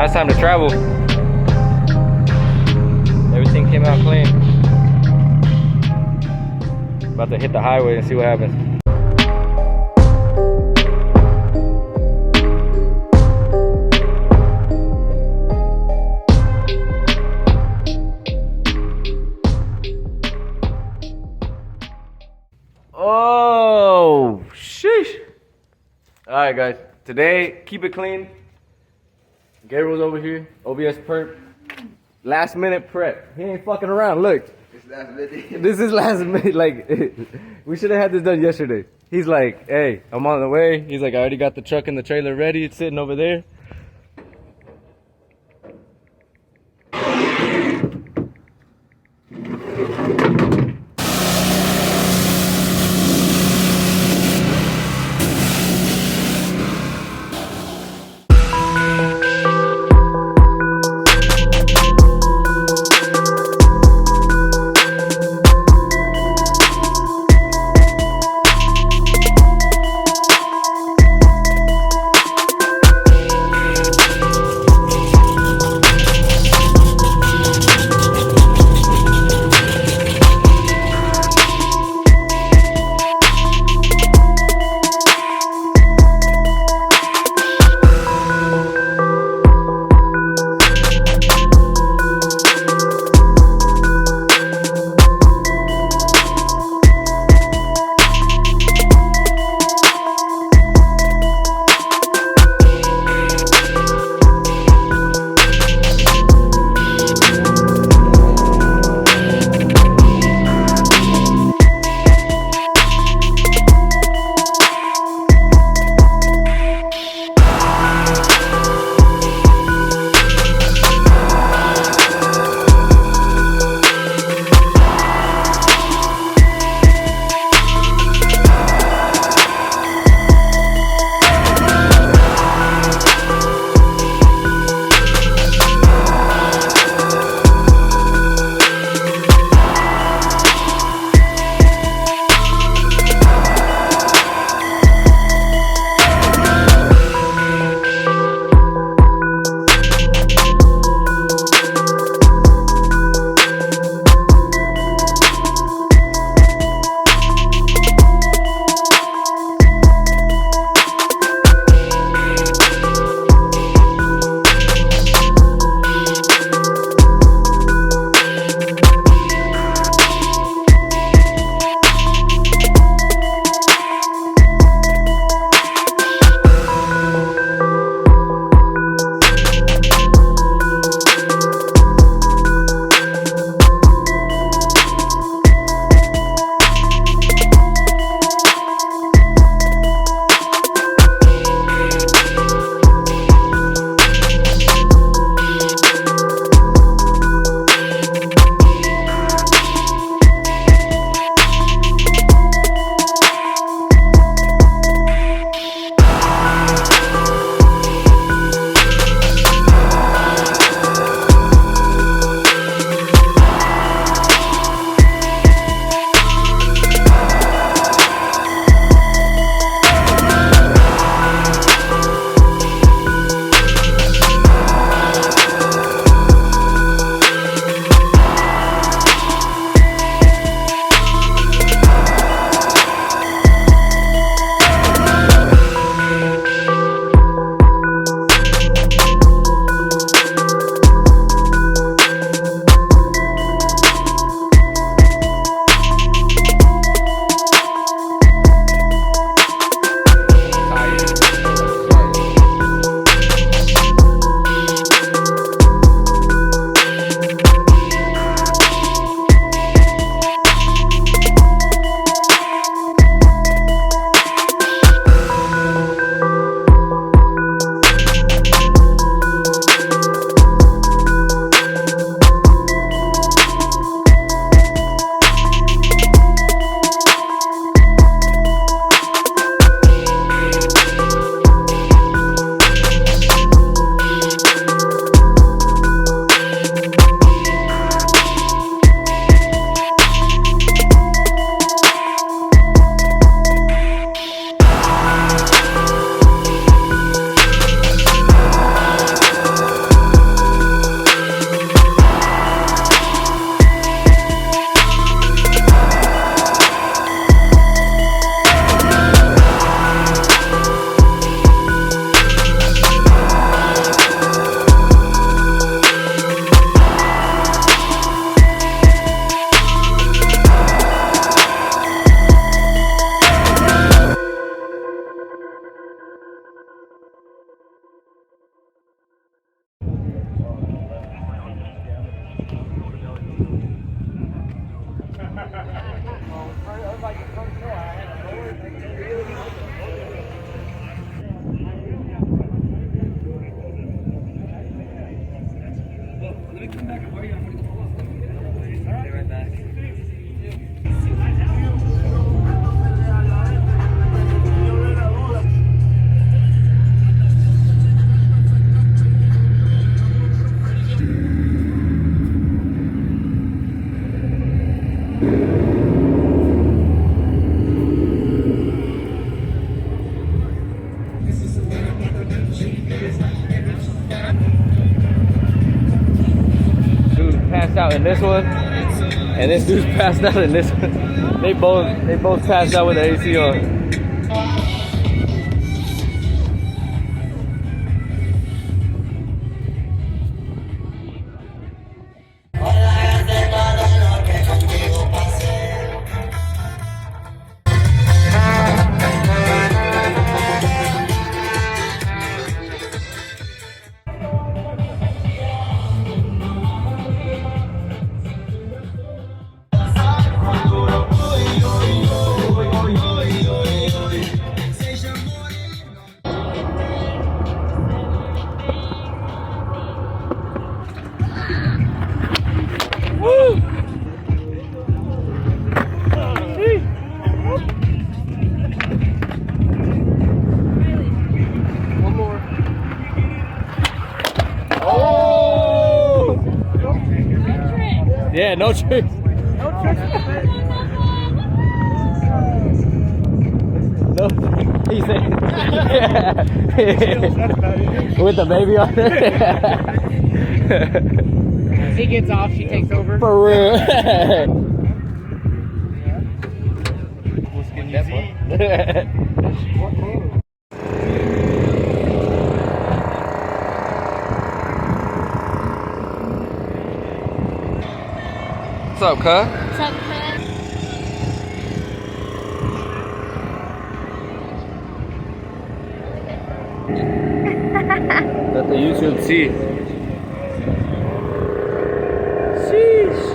last time to travel. Everything came out clean. About to hit the highway and see what happens. Oh, sheesh. All right, guys. Today, keep it clean. Gabriel's over here. OBS perp. Last minute prep. He ain't fucking around. Look. It's last minute. This is last minute. Like, we should have had this done yesterday. He's like, hey, I'm on the way. He's like, I already got the truck and the trailer ready. It's sitting over there. Passed out in this one, and this dude's passed out in this one. They both passed out with the AC on. Yeah, no tricks. No tricks. No, he said. With the baby on it. He gets off, she takes over. For real. What's up, cuz? What's up, cuz? Let the YouTube see. Sheesh.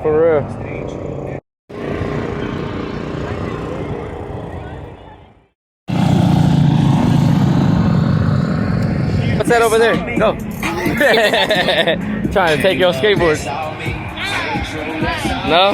For real. What's that over there? Go. Trying to take your skateboard. No?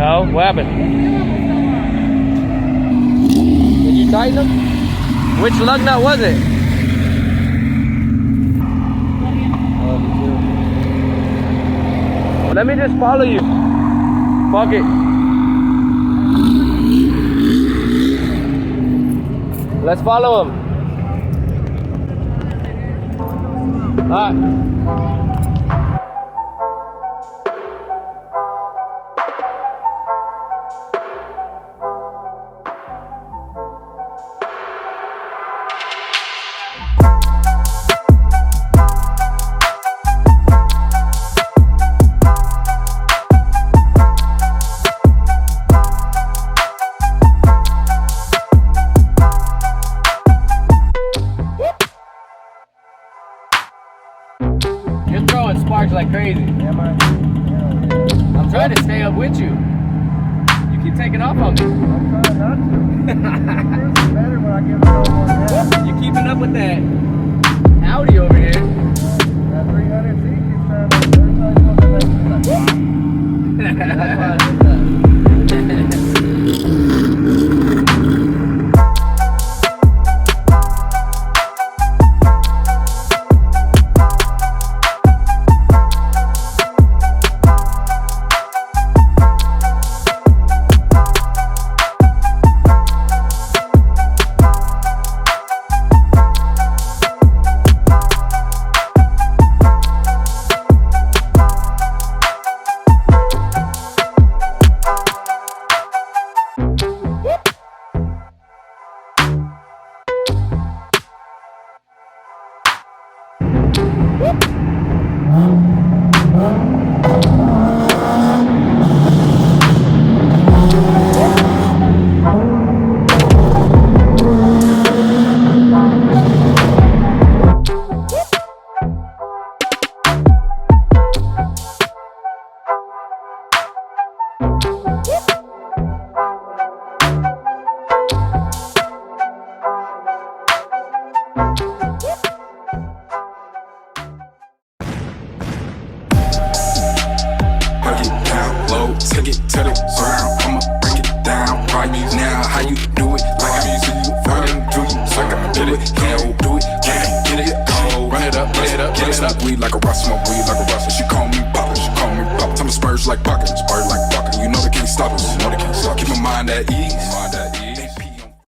No? What happened? Did you tighten them? Which lug nut was it? Let me just follow you. Fuck it. Let's follow him. Alright. You're throwing sparks like crazy. Am I? I'm trying to stay up with you. You keep taking off on me. I'm trying not to. It's better when I give it a little more gas. You're keeping up with that Audi over here. That 300Z keeps trying to every time you go to the next one. That's why I did that. Take it to the ground, I'ma break it down right now. How you do it? Like I see you running, do you? So I can do it, can't do it, get it, oh, run it up, get it up, get it up. Weed like a rust, smoke weed like a rust. She call me Papa, she call me Papa. Tell me spurs like buckets, spurs like bucket. You know they can't stop us, you know they can't stop. Keep my mind at ease.